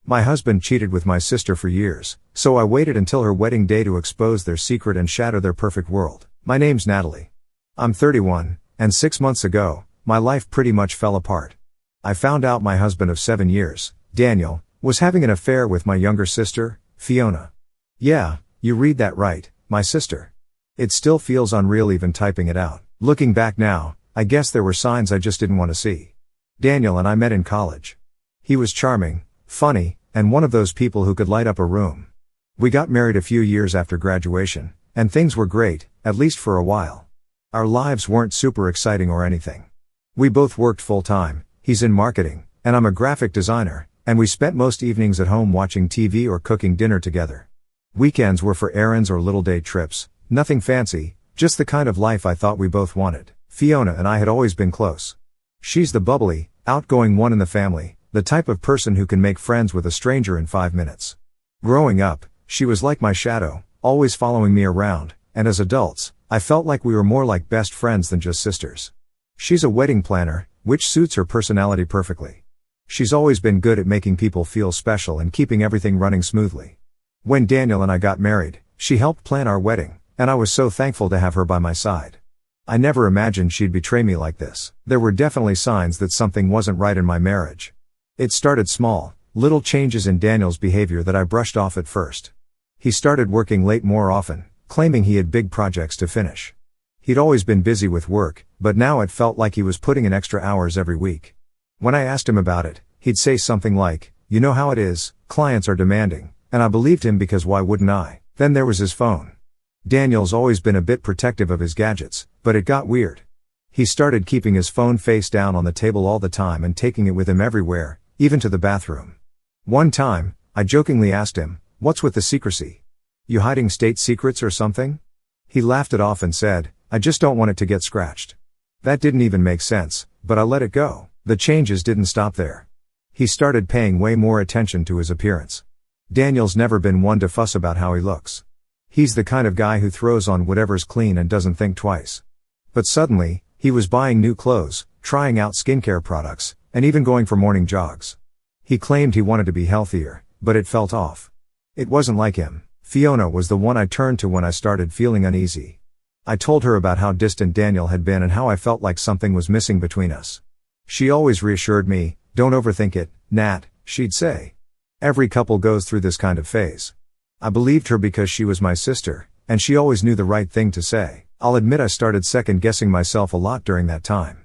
My husband cheated with my sister for years, so I waited until her wedding day to expose their secret and shatter their perfect world. My name's Natalie. I'm 31, and 6 months ago, my life pretty much fell apart. I found out my husband of 7 years, Daniel, was having an affair with my younger sister, Fiona. Yeah, you read that right, my sister. It still feels unreal even typing it out. Looking back now, I guess there were signs I just didn't want to see. Daniel and I met in college. He was charming, funny, and one of those people who could light up a room. We got married a few years after graduation, and things were great, at least for a while. Our lives weren't super exciting or anything. We both worked full-time, he's in marketing, and I'm a graphic designer, and we spent most evenings at home watching TV or cooking dinner together. Weekends were for errands or little day trips, nothing fancy, just the kind of life I thought we both wanted. Fiona and I had always been close. She's the bubbly, outgoing one in the family, the type of person who can make friends with a stranger in 5 minutes. Growing up, she was like my shadow, always following me around, and as adults, I felt like we were more like best friends than just sisters. She's a wedding planner, which suits her personality perfectly. She's always been good at making people feel special and keeping everything running smoothly. When Daniel and I got married, she helped plan our wedding, and I was so thankful to have her by my side. I never imagined she'd betray me like this. There were definitely signs that something wasn't right in my marriage. It started small, little changes in Daniel's behavior that I brushed off at first. He started working late more often, claiming he had big projects to finish. He'd always been busy with work, but now it felt like he was putting in extra hours every week. When I asked him about it, he'd say something like, "You know how it is, clients are demanding," and I believed him because why wouldn't I? Then there was his phone. Daniel's always been a bit protective of his gadgets, but it got weird. He started keeping his phone face down on the table all the time and taking it with him everywhere, even to the bathroom. One time, I jokingly asked him, "What's with the secrecy? You hiding state secrets or something?" He laughed it off and said, "I just don't want it to get scratched." That didn't even make sense, but I let it go. The changes didn't stop there. He started paying way more attention to his appearance. Daniel's never been one to fuss about how he looks. He's the kind of guy who throws on whatever's clean and doesn't think twice. But suddenly, he was buying new clothes, trying out skincare products, and even going for morning jogs. He claimed he wanted to be healthier, but it felt off. It wasn't like him. Fiona was the one I turned to when I started feeling uneasy. I told her about how distant Daniel had been and how I felt like something was missing between us. She always reassured me, "Don't overthink it, Nat," she'd say. "Every couple goes through this kind of phase." I believed her because she was my sister, and she always knew the right thing to say. I'll admit I started second-guessing myself a lot during that time.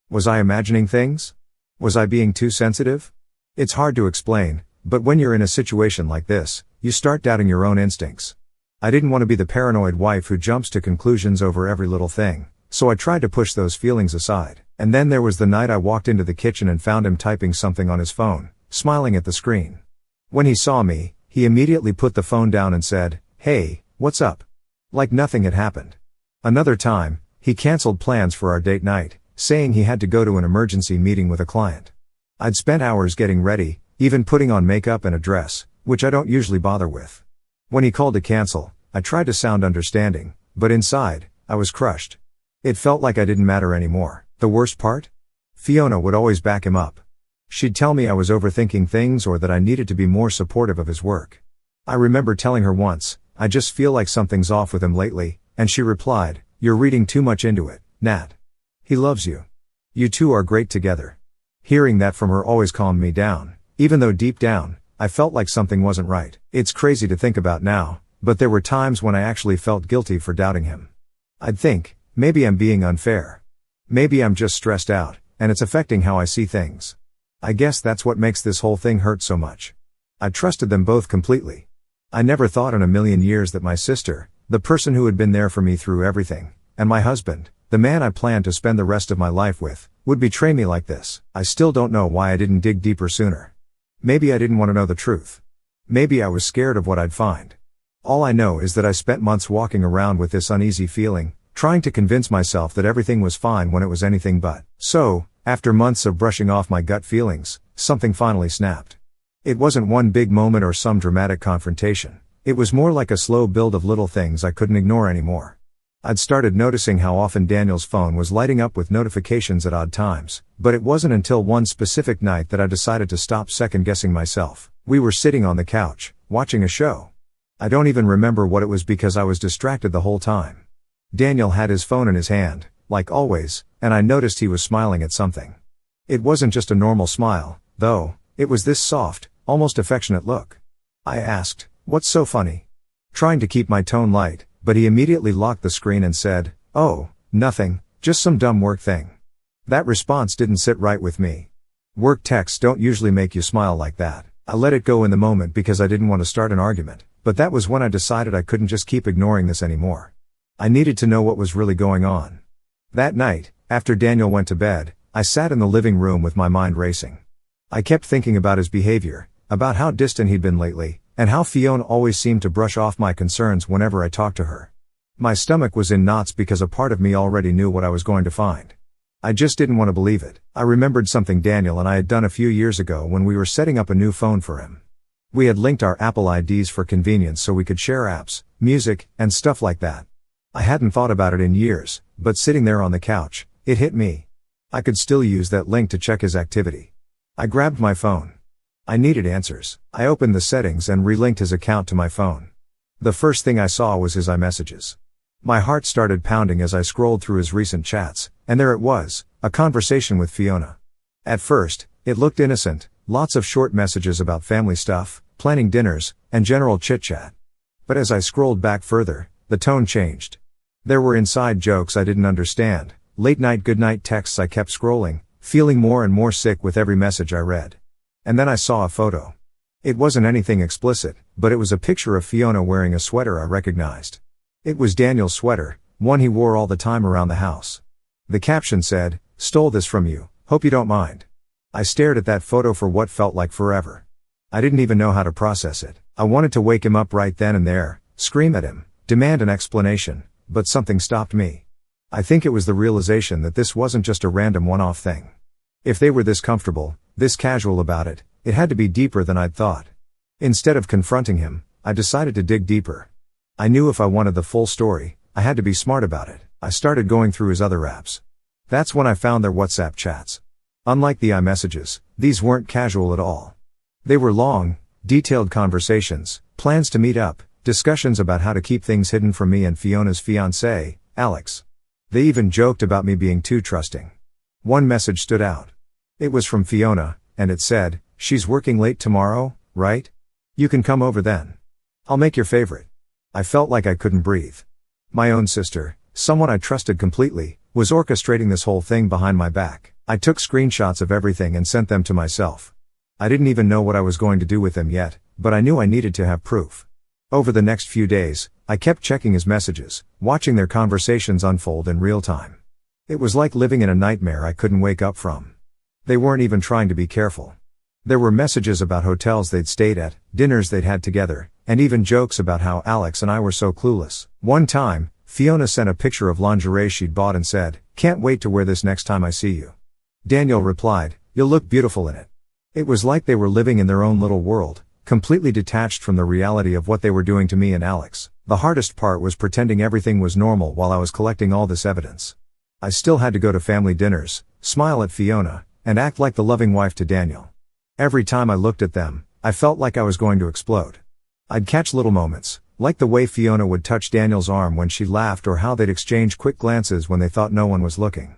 Was I imagining things? Was I being too sensitive? It's hard to explain, but when you're in a situation like this, you start doubting your own instincts. I didn't want to be the paranoid wife who jumps to conclusions over every little thing, so I tried to push those feelings aside. And then there was the night I walked into the kitchen and found him typing something on his phone, smiling at the screen. When he saw me, he immediately put the phone down and said, "Hey, what's up?" Like nothing had happened. Another time, he canceled plans for our date night, saying he had to go to an emergency meeting with a client. I'd spent hours getting ready, even putting on makeup and a dress, which I don't usually bother with. When he called to cancel, I tried to sound understanding, but inside, I was crushed. It felt like I didn't matter anymore. The worst part? Fiona would always back him up. She'd tell me I was overthinking things or that I needed to be more supportive of his work. I remember telling her once, "I just feel like something's off with him lately," and she replied, "You're reading too much into it, Nat. He loves you. You two are great together." Hearing that from her always calmed me down, even though deep down, I felt like something wasn't right. It's crazy to think about now, but there were times when I actually felt guilty for doubting him. I'd think, maybe I'm being unfair. Maybe I'm just stressed out, and it's affecting how I see things. I guess that's what makes this whole thing hurt so much. I trusted them both completely. I never thought in a million years that my sister, the person who had been there for me through everything, and my husband, the man I planned to spend the rest of my life with, would betray me like this. I still don't know why I didn't dig deeper sooner. Maybe I didn't want to know the truth. Maybe I was scared of what I'd find. All I know is that I spent months walking around with this uneasy feeling, trying to convince myself that everything was fine when it was anything but. So, after months of brushing off my gut feelings, something finally snapped. It wasn't one big moment or some dramatic confrontation. It was more like a slow build of little things I couldn't ignore anymore. I'd started noticing how often Daniel's phone was lighting up with notifications at odd times, but it wasn't until one specific night that I decided to stop second-guessing myself. We were sitting on the couch, watching a show. I don't even remember what it was because I was distracted the whole time. Daniel had his phone in his hand, like always, and I noticed he was smiling at something. It wasn't just a normal smile, though, it was this soft, almost affectionate look. I asked, "What's so funny?" Trying to keep my tone light, but he immediately locked the screen and said, "Oh, nothing, just some dumb work thing." That response didn't sit right with me. Work texts don't usually make you smile like that. I let it go in the moment because I didn't want to start an argument, but that was when I decided I couldn't just keep ignoring this anymore. I needed to know what was really going on. That night, after Daniel went to bed, I sat in the living room with my mind racing. I kept thinking about his behavior, about how distant he'd been lately, and how Fiona always seemed to brush off my concerns whenever I talked to her. My stomach was in knots because a part of me already knew what I was going to find. I just didn't want to believe it. I remembered something Daniel and I had done a few years ago when we were setting up a new phone for him. We had linked our Apple IDs for convenience so we could share apps, music, and stuff like that. I hadn't thought about it in years, but sitting there on the couch, it hit me. I could still use that link to check his activity. I grabbed my phone. I needed answers. I opened the settings and relinked his account to my phone. The first thing I saw was his iMessages. My heart started pounding as I scrolled through his recent chats, and there it was, a conversation with Fiona. At first, it looked innocent, lots of short messages about family stuff, planning dinners, and general chit-chat. But as I scrolled back further, the tone changed. There were inside jokes I didn't understand, late-night goodnight texts. I kept scrolling, feeling more and more sick with every message I read. And then I saw a photo. It wasn't anything explicit, but it was a picture of Fiona wearing a sweater I recognized. It was Daniel's sweater, one he wore all the time around the house. The caption said, "Stole this from you, hope you don't mind." I stared at that photo for what felt like forever. I didn't even know how to process it. I wanted to wake him up right then and there, scream at him, demand an explanation, but something stopped me. I think it was the realization that this wasn't just a random one-off thing. If they were this comfortable, this casual about it, it had to be deeper than I'd thought. Instead of confronting him, I decided to dig deeper. I knew if I wanted the full story, I had to be smart about it. I started going through his other apps. That's when I found their WhatsApp chats. Unlike the iMessages, these weren't casual at all. They were long, detailed conversations, plans to meet up, discussions about how to keep things hidden from me and Fiona's fiancé, Alex. They even joked about me being too trusting. One message stood out. It was from Fiona, and it said, "She's working late tomorrow, right? You can come over then. I'll make your favorite." I felt like I couldn't breathe. My own sister, someone I trusted completely, was orchestrating this whole thing behind my back. I took screenshots of everything and sent them to myself. I didn't even know what I was going to do with them yet, but I knew I needed to have proof. Over the next few days, I kept checking his messages, watching their conversations unfold in real time. It was like living in a nightmare I couldn't wake up from. They weren't even trying to be careful. There were messages about hotels they'd stayed at, dinners they'd had together, and even jokes about how Alex and I were so clueless. One time, Fiona sent a picture of lingerie she'd bought and said, "Can't wait to wear this next time I see you." Daniel replied, "You'll look beautiful in it." It was like they were living in their own little world, completely detached from the reality of what they were doing to me and Alex. The hardest part was pretending everything was normal while I was collecting all this evidence. I still had to go to family dinners, smile at Fiona, and act like the loving wife to Daniel. Every time I looked at them, I felt like I was going to explode. I'd catch little moments, like the way Fiona would touch Daniel's arm when she laughed or how they'd exchange quick glances when they thought no one was looking.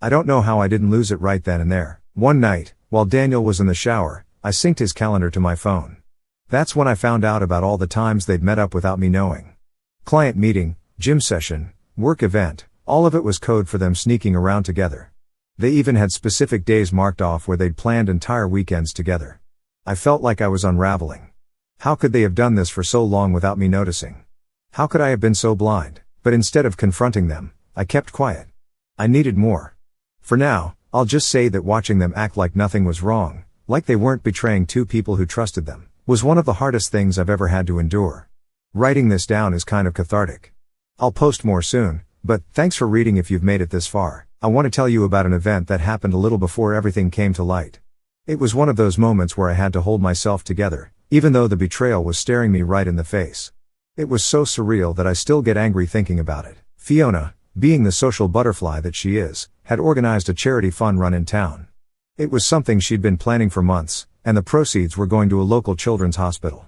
I don't know how I didn't lose it right then and there. One night, while Daniel was in the shower, I synced his calendar to my phone. That's when I found out about all the times they'd met up without me knowing. Client meeting, gym session, work event, all of it was code for them sneaking around together. They even had specific days marked off where they'd planned entire weekends together. I felt like I was unraveling. How could they have done this for so long without me noticing? How could I have been so blind? But instead of confronting them, I kept quiet. I needed more. For now, I'll just say that watching them act like nothing was wrong, like they weren't betraying two people who trusted them, was one of the hardest things I've ever had to endure. Writing this down is kind of cathartic. I'll post more soon, but thanks for reading if you've made it this far. I want to tell you about an event that happened a little before everything came to light. It was one of those moments where I had to hold myself together, even though the betrayal was staring me right in the face. It was so surreal that I still get angry thinking about it. Fiona, being the social butterfly that she is, had organized a charity fun run in town. It was something she'd been planning for months, and the proceeds were going to a local children's hospital.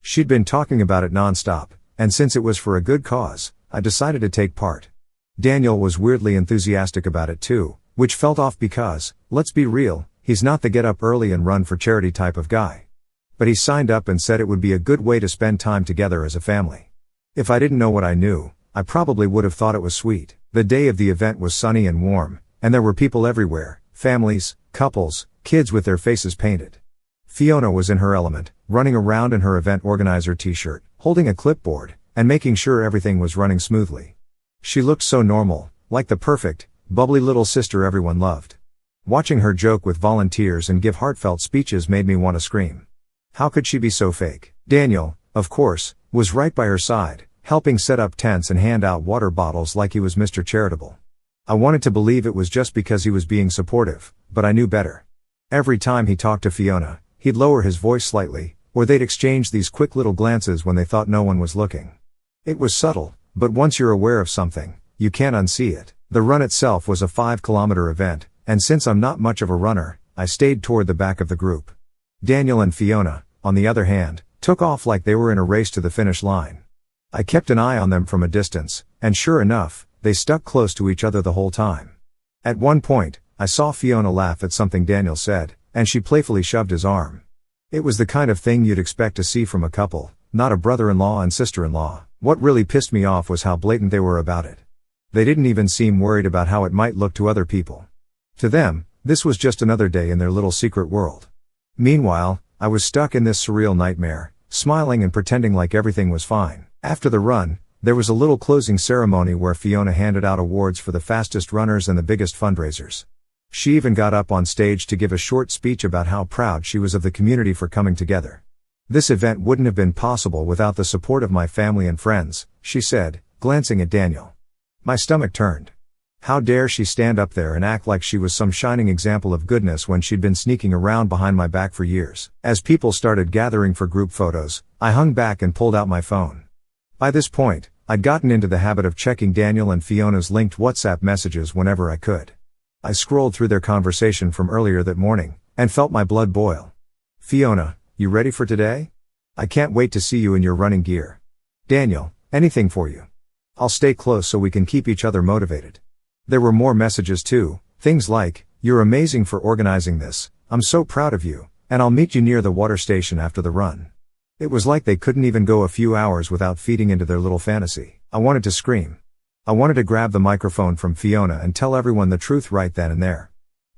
She'd been talking about it non-stop, and since it was for a good cause, I decided to take part. Daniel was weirdly enthusiastic about it too, which felt off because, let's be real, he's not the get up early and run for charity type of guy. But he signed up and said it would be a good way to spend time together as a family. If I didn't know what I knew, I probably would have thought it was sweet. The day of the event was sunny and warm, and there were people everywhere, families, couples, kids with their faces painted. Fiona was in her element, running around in her event organizer t-shirt, holding a clipboard, and making sure everything was running smoothly. She looked so normal, like the perfect, bubbly little sister everyone loved. Watching her joke with volunteers and give heartfelt speeches made me want to scream. How could she be so fake? Daniel, of course, was right by her side, helping set up tents and hand out water bottles like he was Mr. Charitable. I wanted to believe it was just because he was being supportive, but I knew better. Every time he talked to Fiona, he'd lower his voice slightly, or they'd exchange these quick little glances when they thought no one was looking. It was subtle, but once you're aware of something, you can't unsee it. The run itself was a 5-kilometer event, and since I'm not much of a runner, I stayed toward the back of the group. Daniel and Fiona, on the other hand, took off like they were in a race to the finish line. I kept an eye on them from a distance, and sure enough, they stuck close to each other the whole time. At one point, I saw Fiona laugh at something Daniel said, and she playfully shoved his arm. It was the kind of thing you'd expect to see from a couple, not a brother-in-law and sister-in-law. What really pissed me off was how blatant they were about it. They didn't even seem worried about how it might look to other people. To them, this was just another day in their little secret world. Meanwhile, I was stuck in this surreal nightmare, smiling and pretending like everything was fine. After the run, there was a little closing ceremony where Fiona handed out awards for the fastest runners and the biggest fundraisers. She even got up on stage to give a short speech about how proud she was of the community for coming together. This event wouldn't have been possible without the support of my family and friends, she said, glancing at Daniel. My stomach turned. How dare she stand up there and act like she was some shining example of goodness when she'd been sneaking around behind my back for years. As people started gathering for group photos, I hung back and pulled out my phone. By this point, I'd gotten into the habit of checking Daniel and Fiona's linked WhatsApp messages whenever I could. I scrolled through their conversation from earlier that morning, and felt my blood boil. Fiona, you ready for today? I can't wait to see you in your running gear. Daniel, anything for you. I'll stay close so we can keep each other motivated. There were more messages too, things like, you're amazing for organizing this, I'm so proud of you, and I'll meet you near the water station after the run. It was like they couldn't even go a few hours without feeding into their little fantasy. I wanted to scream. I wanted to grab the microphone from Fiona and tell everyone the truth right then and there.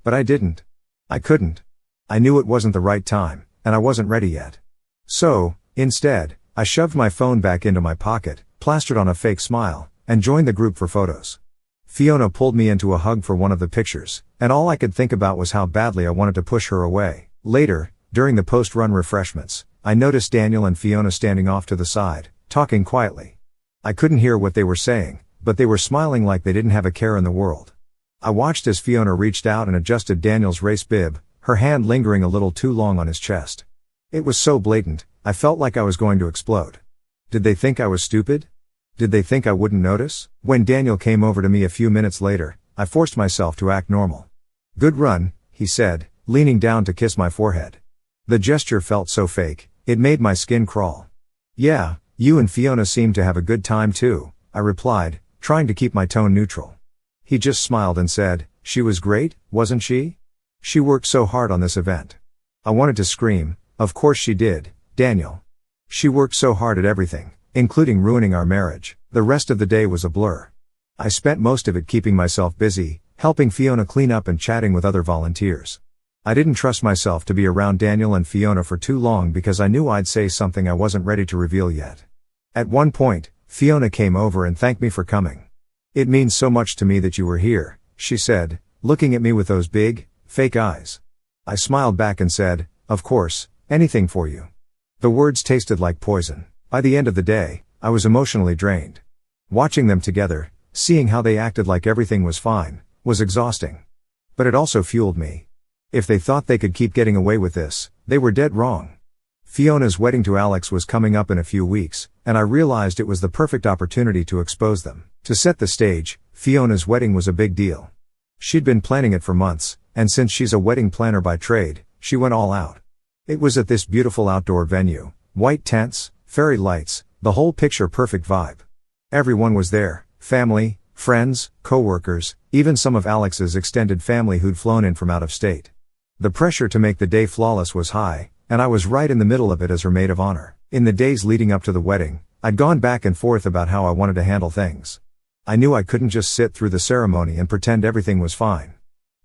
But I didn't. I couldn't. I knew it wasn't the right time, and I wasn't ready yet. So, instead, I shoved my phone back into my pocket, plastered on a fake smile, and joined the group for photos. Fiona pulled me into a hug for one of the pictures, and all I could think about was how badly I wanted to push her away. Later, during the post-run refreshments, I noticed Daniel and Fiona standing off to the side, talking quietly. I couldn't hear what they were saying, but they were smiling like they didn't have a care in the world. I watched as Fiona reached out and adjusted Daniel's race bib, her hand lingering a little too long on his chest. It was so blatant, I felt like I was going to explode. Did they think I was stupid? Did they think I wouldn't notice? When Daniel came over to me a few minutes later, I forced myself to act normal. Good run, he said, leaning down to kiss my forehead. The gesture felt so fake, it made my skin crawl. Yeah, you and Fiona seemed to have a good time too, I replied, trying to keep my tone neutral. He just smiled and said, she was great, wasn't she? She worked so hard on this event. I wanted to scream, of course she did, Daniel. She worked so hard at everything, including ruining our marriage. The rest of the day was a blur. I spent most of it keeping myself busy, helping Fiona clean up and chatting with other volunteers. I didn't trust myself to be around Daniel and Fiona for too long because I knew I'd say something I wasn't ready to reveal yet. At one point, Fiona came over and thanked me for coming. It means so much to me that you were here, she said, looking at me with those big, fake eyes. I smiled back and said, of course, anything for you. The words tasted like poison. By the end of the day, I was emotionally drained. Watching them together, seeing how they acted like everything was fine, was exhausting. But it also fueled me. If they thought they could keep getting away with this, they were dead wrong. Fiona's wedding to Alex was coming up in a few weeks, and I realized it was the perfect opportunity to expose them. To set the stage, Fiona's wedding was a big deal. She'd been planning it for months, and since she's a wedding planner by trade, she went all out. It was at this beautiful outdoor venue. White tents, fairy lights, the whole picture perfect vibe. Everyone was there, family, friends, co-workers, even some of Alex's extended family who'd flown in from out of state. The pressure to make the day flawless was high, and I was right in the middle of it as her maid of honor. In the days leading up to the wedding, I'd gone back and forth about how I wanted to handle things. I knew I couldn't just sit through the ceremony and pretend everything was fine.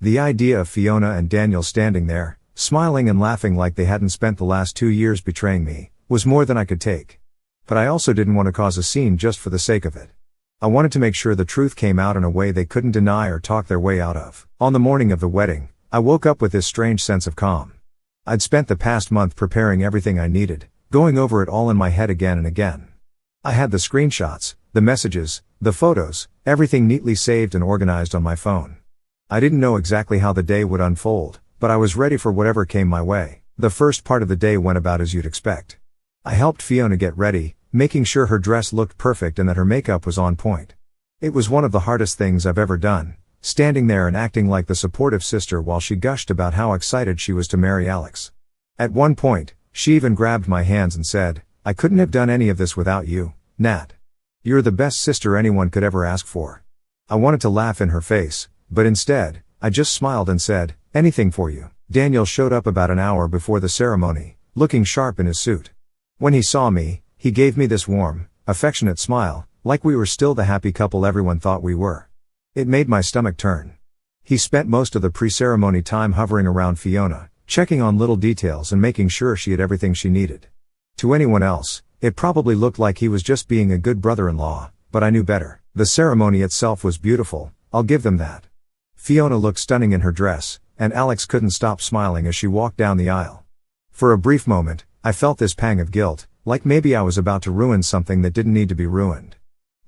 The idea of Fiona and Daniel standing there, smiling and laughing like they hadn't spent the last 2 years betraying me, was more than I could take. But I also didn't want to cause a scene just for the sake of it. I wanted to make sure the truth came out in a way they couldn't deny or talk their way out of. On the morning of the wedding, I woke up with this strange sense of calm. I'd spent the past month preparing everything I needed, going over it all in my head again and again. I had the screenshots, the messages, the photos, everything neatly saved and organized on my phone. I didn't know exactly how the day would unfold, but I was ready for whatever came my way. The first part of the day went about as you'd expect. I helped Fiona get ready, making sure her dress looked perfect and that her makeup was on point. It was one of the hardest things I've ever done, standing there and acting like the supportive sister while she gushed about how excited she was to marry Alex. At one point, she even grabbed my hands and said, "I couldn't have done any of this without you, Nat. You're the best sister anyone could ever ask for." I wanted to laugh in her face, but instead, I just smiled and said, "Anything for you." Daniel showed up about an hour before the ceremony, looking sharp in his suit. When he saw me, he gave me this warm, affectionate smile, like we were still the happy couple everyone thought we were. It made my stomach turn. He spent most of the pre-ceremony time hovering around Fiona, checking on little details and making sure she had everything she needed. To anyone else, it probably looked like he was just being a good brother-in-law, but I knew better. The ceremony itself was beautiful, I'll give them that. Fiona looked stunning in her dress, and Alex couldn't stop smiling as she walked down the aisle. For a brief moment, I felt this pang of guilt, like maybe I was about to ruin something that didn't need to be ruined.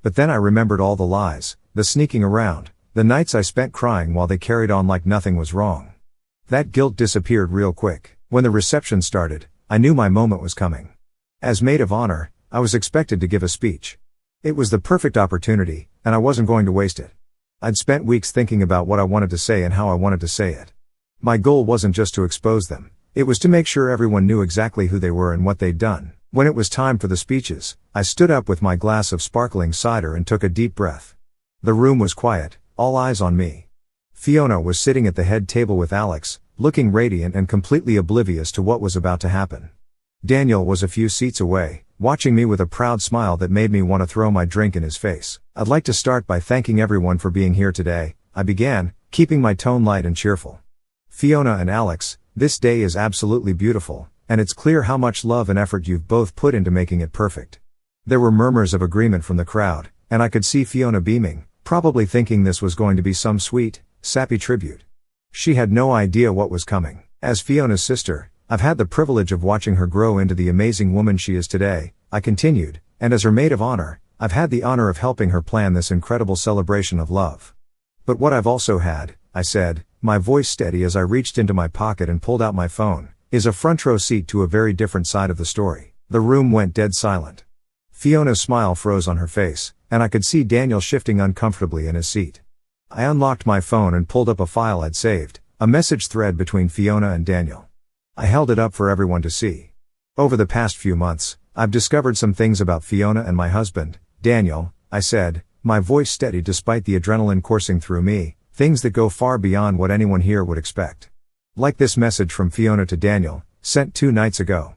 But then I remembered all the lies, the sneaking around, the nights I spent crying while they carried on like nothing was wrong. That guilt disappeared real quick. When the reception started, I knew my moment was coming. As maid of honor, I was expected to give a speech. It was the perfect opportunity, and I wasn't going to waste it. I'd spent weeks thinking about what I wanted to say and how I wanted to say it. My goal wasn't just to expose them, it was to make sure everyone knew exactly who they were and what they'd done. When it was time for the speeches, I stood up with my glass of sparkling cider and took a deep breath. The room was quiet, all eyes on me. Fiona was sitting at the head table with Alex, looking radiant and completely oblivious to what was about to happen. Daniel was a few seats away, watching me with a proud smile that made me want to throw my drink in his face. "I'd like to start by thanking everyone for being here today," I began, keeping my tone light and cheerful. "Fiona and Alex, this day is absolutely beautiful, and it's clear how much love and effort you've both put into making it perfect." There were murmurs of agreement from the crowd, and I could see Fiona beaming, probably thinking this was going to be some sweet, sappy tribute. She had no idea what was coming. As Fiona's sister, I've had the privilege of watching her grow into the amazing woman she is today, I continued, and as her maid of honor, I've had the honor of helping her plan this incredible celebration of love. But what I've also had, I said, my voice steady as I reached into my pocket and pulled out my phone, is a front row seat to a very different side of the story. The room went dead silent. Fiona's smile froze on her face, and I could see Daniel shifting uncomfortably in his seat. I unlocked my phone and pulled up a file I'd saved, a message thread between Fiona and Daniel. I held it up for everyone to see. "Over the past few months, I've discovered some things about Fiona and my husband, Daniel," I said, my voice steady despite the adrenaline coursing through me, "things that go far beyond what anyone here would expect. Like this message from Fiona to Daniel, sent 2 nights ago.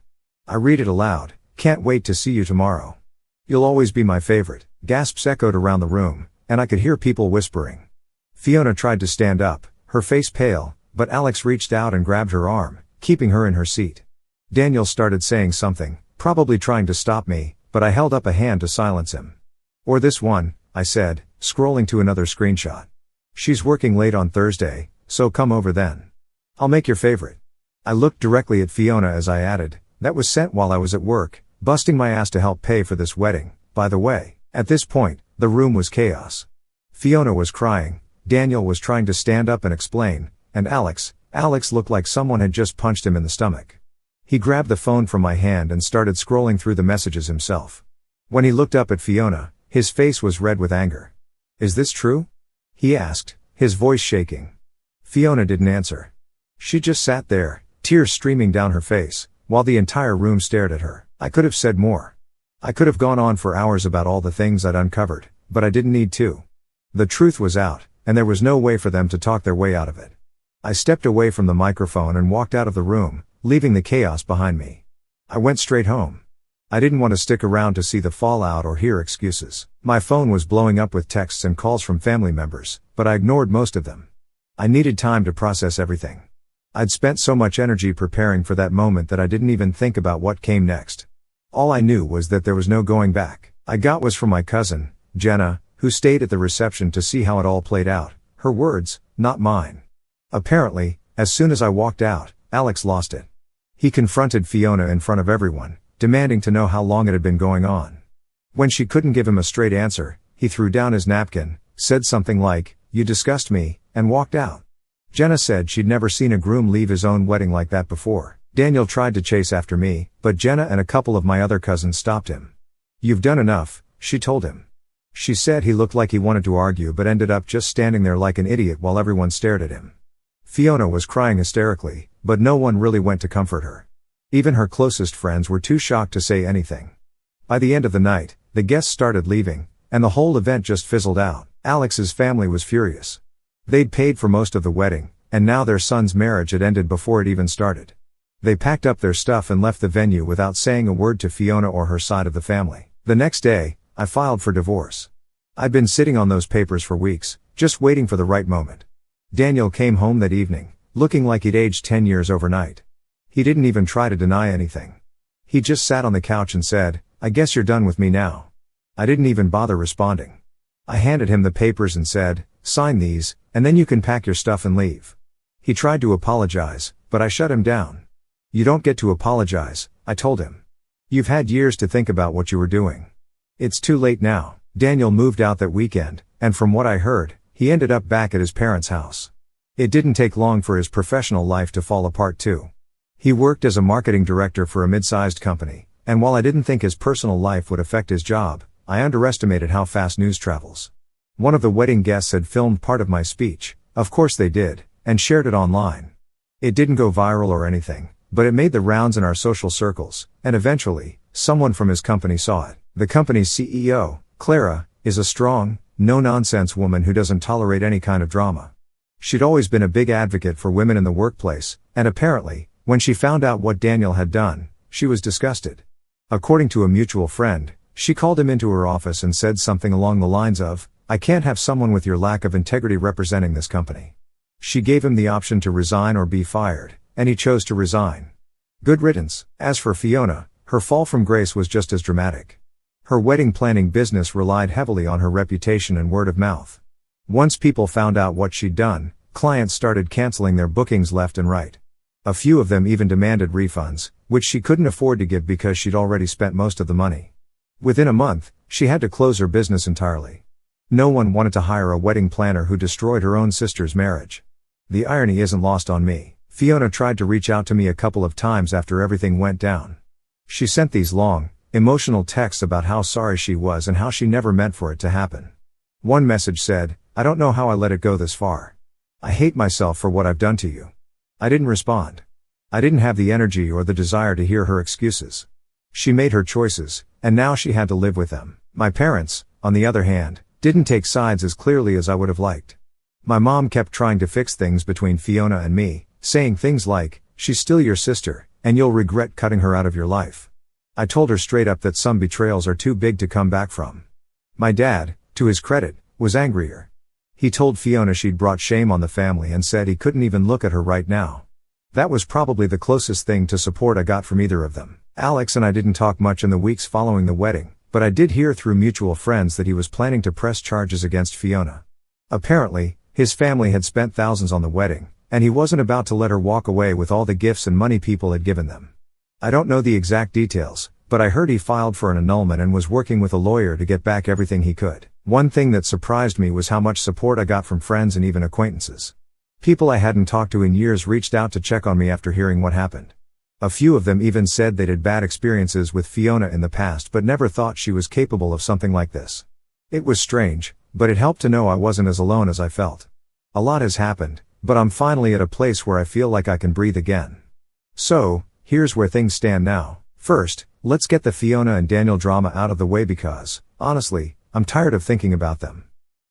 I read it aloud. Can't wait to see you tomorrow. You'll always be my favorite." Gasps echoed around the room, and I could hear people whispering. Fiona tried to stand up, her face pale, but Alex reached out and grabbed her arm, keeping her in her seat. Daniel started saying something, probably trying to stop me, but I held up a hand to silence him. "Or this one," I said, scrolling to another screenshot. "She's working late on Thursday, so come over then. I'll make your favorite." I looked directly at Fiona as I added, "That was sent while I was at work, busting my ass to help pay for this wedding, by the way." At this point, the room was chaos. Fiona was crying, Daniel was trying to stand up and explain, and Alex looked like someone had just punched him in the stomach. He grabbed the phone from my hand and started scrolling through the messages himself. When he looked up at Fiona, his face was red with anger. "Is this true?" he asked, his voice shaking. Fiona didn't answer. She just sat there, tears streaming down her face, while the entire room stared at her. I could have said more. I could have gone on for hours about all the things I'd uncovered, but I didn't need to. The truth was out, and there was no way for them to talk their way out of it. I stepped away from the microphone and walked out of the room, leaving the chaos behind me. I went straight home. I didn't want to stick around to see the fallout or hear excuses. My phone was blowing up with texts and calls from family members, but I ignored most of them. I needed time to process everything. I'd spent so much energy preparing for that moment that I didn't even think about what came next. All I knew was that there was no going back. I got was from my cousin, Jenna, who stayed at the reception to see how it all played out. Her words, not mine. Apparently, as soon as I walked out, Alex lost it. He confronted Fiona in front of everyone, demanding to know how long it had been going on. When she couldn't give him a straight answer, he threw down his napkin, said something like, "You disgust me," and walked out. Jenna said she'd never seen a groom leave his own wedding like that before. Daniel tried to chase after me, but Jenna and a couple of my other cousins stopped him. "You've done enough," she told him. She said he looked like he wanted to argue but ended up just standing there like an idiot while everyone stared at him. Fiona was crying hysterically, but no one really went to comfort her. Even her closest friends were too shocked to say anything. By the end of the night, the guests started leaving, and the whole event just fizzled out. Alex's family was furious. They'd paid for most of the wedding, and now their son's marriage had ended before it even started. They packed up their stuff and left the venue without saying a word to Fiona or her side of the family. The next day, I filed for divorce. I'd been sitting on those papers for weeks, just waiting for the right moment. Daniel came home that evening, looking like he'd aged 10 years overnight. He didn't even try to deny anything. He just sat on the couch and said, "I guess you're done with me now." I didn't even bother responding. I handed him the papers and said, "Sign these, and then you can pack your stuff and leave." He tried to apologize, but I shut him down. "You don't get to apologize," I told him. "You've had years to think about what you were doing. It's too late now." Daniel moved out that weekend, and from what I heard, he ended up back at his parents' house. It didn't take long for his professional life to fall apart too. He worked as a marketing director for a mid-sized company, and while I didn't think his personal life would affect his job, I underestimated how fast news travels. One of the wedding guests had filmed part of my speech, of course they did, and shared it online. It didn't go viral or anything, but it made the rounds in our social circles, and eventually, someone from his company saw it. The company's CEO, Clara, is a strong, no-nonsense woman who doesn't tolerate any kind of drama. She'd always been a big advocate for women in the workplace, and apparently, when she found out what Daniel had done, she was disgusted. According to a mutual friend, she called him into her office and said something along the lines of, "I can't have someone with your lack of integrity representing this company." She gave him the option to resign or be fired, and he chose to resign. Good riddance. As for Fiona, her fall from grace was just as dramatic. Her wedding planning business relied heavily on her reputation and word of mouth. Once people found out what she'd done, clients started canceling their bookings left and right. A few of them even demanded refunds, which she couldn't afford to give because she'd already spent most of the money. Within a month, she had to close her business entirely. No one wanted to hire a wedding planner who destroyed her own sister's marriage. The irony isn't lost on me. Fiona tried to reach out to me a couple of times after everything went down. She sent these long, emotional texts about how sorry she was and how she never meant for it to happen. One message said, "I don't know how I let it go this far. I hate myself for what I've done to you." I didn't respond. I didn't have the energy or the desire to hear her excuses. She made her choices, and now she had to live with them. My parents, on the other hand, didn't take sides as clearly as I would have liked. My mom kept trying to fix things between Fiona and me, saying things like, "She's still your sister, and you'll regret cutting her out of your life." I told her straight up that some betrayals are too big to come back from. My dad, to his credit, was angrier. He told Fiona she'd brought shame on the family and said he couldn't even look at her right now. That was probably the closest thing to support I got from either of them. Alex and I didn't talk much in the weeks following the wedding, but I did hear through mutual friends that he was planning to press charges against Fiona. Apparently, his family had spent thousands on the wedding, and he wasn't about to let her walk away with all the gifts and money people had given them. I don't know the exact details, but I heard he filed for an annulment and was working with a lawyer to get back everything he could. One thing that surprised me was how much support I got from friends and even acquaintances. People I hadn't talked to in years reached out to check on me after hearing what happened. A few of them even said they'd had bad experiences with Fiona in the past but never thought she was capable of something like this. It was strange, but it helped to know I wasn't as alone as I felt. A lot has happened, but I'm finally at a place where I feel like I can breathe again. So, here's where things stand now. First, let's get the Fiona and Daniel drama out of the way because, honestly, I'm tired of thinking about them.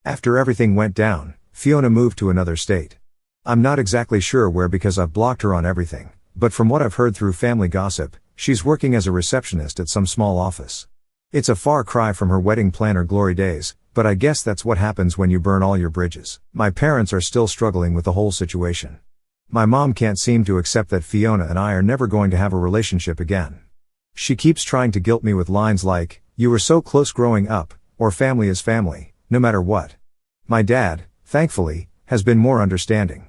After everything went down, Fiona moved to another state. I'm not exactly sure where because I've blocked her on everything, but from what I've heard through family gossip, she's working as a receptionist at some small office. It's a far cry from her wedding planner glory days, but I guess that's what happens when you burn all your bridges. My parents are still struggling with the whole situation. My mom can't seem to accept that Fiona and I are never going to have a relationship again. She keeps trying to guilt me with lines like, "You were so close growing up," or "family is family, no matter what." My dad, thankfully, has been more understanding.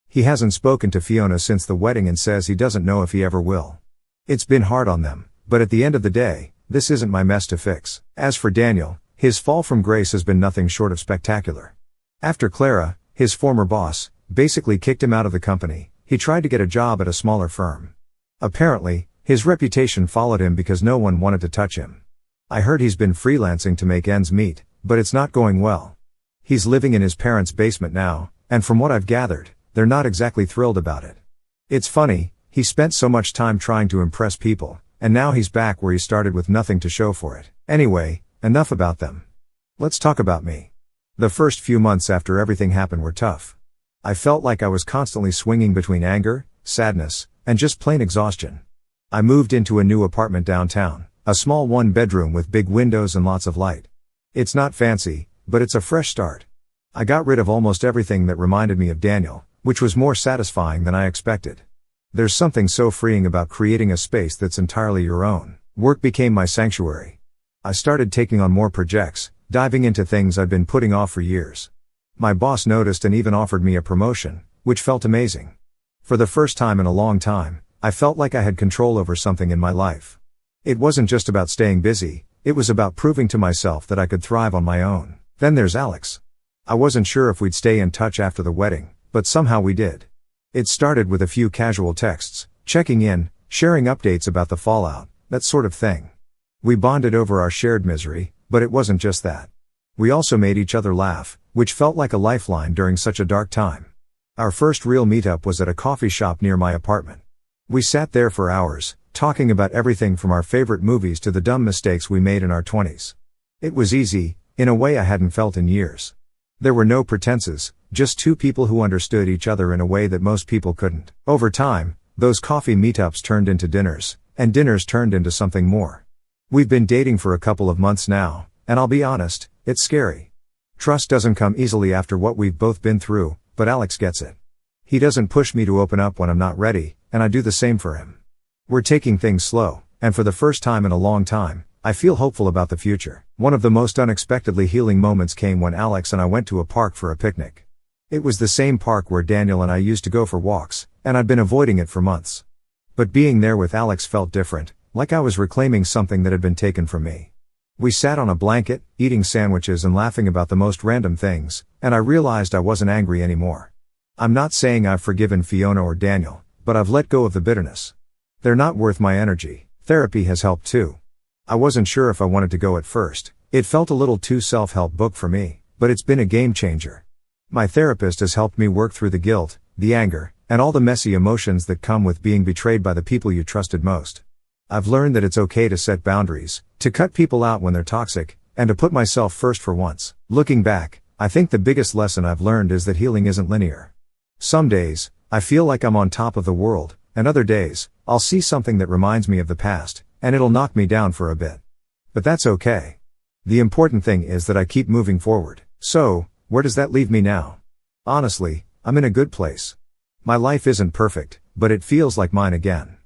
He hasn't spoken to Fiona since the wedding and says he doesn't know if he ever will. It's been hard on them, but at the end of the day, this isn't my mess to fix. As for Daniel, his fall from grace has been nothing short of spectacular. After Clara, his former boss, basically kicked him out of the company, he tried to get a job at a smaller firm. Apparently, his reputation followed him because no one wanted to touch him. I heard he's been freelancing to make ends meet, but it's not going well. He's living in his parents' basement now, and from what I've gathered, they're not exactly thrilled about it. It's funny, he spent so much time trying to impress people, and now he's back where he started with nothing to show for it. Anyway, enough about them. Let's talk about me. The first few months after everything happened were tough. I felt like I was constantly swinging between anger, sadness, and just plain exhaustion. I moved into a new apartment downtown, a small one-bedroom with big windows and lots of light. It's not fancy, but it's a fresh start. I got rid of almost everything that reminded me of Daniel, which was more satisfying than I expected. There's something so freeing about creating a space that's entirely your own. Work became my sanctuary. I started taking on more projects, diving into things I'd been putting off for years. My boss noticed and even offered me a promotion, which felt amazing. For the first time in a long time, I felt like I had control over something in my life. It wasn't just about staying busy, it was about proving to myself that I could thrive on my own. Then there's Alex. I wasn't sure if we'd stay in touch after the wedding, but somehow we did. It started with a few casual texts, checking in, sharing updates about the fallout, that sort of thing. We bonded over our shared misery, but it wasn't just that. We also made each other laugh, which felt like a lifeline during such a dark time. Our first real meetup was at a coffee shop near my apartment. We sat there for hours, talking about everything from our favorite movies to the dumb mistakes we made in our 20s. It was easy, in a way I hadn't felt in years. There were no pretenses, just two people who understood each other in a way that most people couldn't. Over time, those coffee meetups turned into dinners, and dinners turned into something more. We've been dating for a couple of months now, and I'll be honest, it's scary. Trust doesn't come easily after what we've both been through, but Alex gets it. He doesn't push me to open up when I'm not ready, and I do the same for him. We're taking things slow, and for the first time in a long time, I feel hopeful about the future. One of the most unexpectedly healing moments came when Alex and I went to a park for a picnic. It was the same park where Daniel and I used to go for walks, and I'd been avoiding it for months. But being there with Alex felt different, like I was reclaiming something that had been taken from me. We sat on a blanket, eating sandwiches and laughing about the most random things, and I realized I wasn't angry anymore. I'm not saying I've forgiven Fiona or Daniel, but I've let go of the bitterness. They're not worth my energy. Therapy has helped too. I wasn't sure if I wanted to go at first. It felt a little too self-help book for me, but it's been a game changer. My therapist has helped me work through the guilt, the anger, and all the messy emotions that come with being betrayed by the people you trusted most. I've learned that it's okay to set boundaries, to cut people out when they're toxic, and to put myself first for once. Looking back, I think the biggest lesson I've learned is that healing isn't linear. Some days, I feel like I'm on top of the world, and other days, I'll see something that reminds me of the past, and it'll knock me down for a bit. But that's okay. The important thing is that I keep moving forward. So, where does that leave me now? Honestly, I'm in a good place. My life isn't perfect, but it feels like mine again.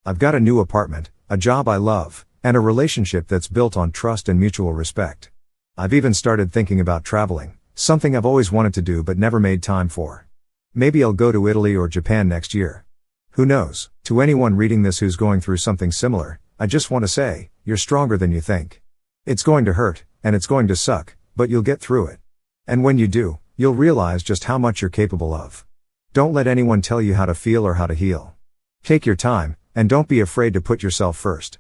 I've got a new apartment, a job I love, and a relationship that's built on trust and mutual respect. I've even started thinking about traveling, something I've always wanted to do but never made time for. Maybe I'll go to Italy or Japan next year. Who knows? To anyone reading this who's going through something similar, I just want to say, you're stronger than you think. It's going to hurt, and it's going to suck, but you'll get through it. And when you do, you'll realize just how much you're capable of. Don't let anyone tell you how to feel or how to heal. Take your time, and don't be afraid to put yourself first.